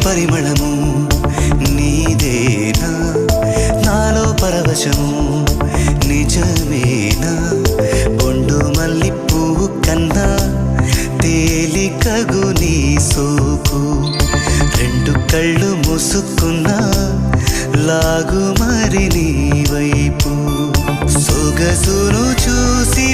పరిమళము నీదేనా నాలో పరవశము నిజమేనా బొండు మల్లి పువ్వు కన్నా తేలికగు నీ సోకు రెండు కళ్ళు మూసుకున్నా లాగు మరి నీ వైపు సొగసును చూసి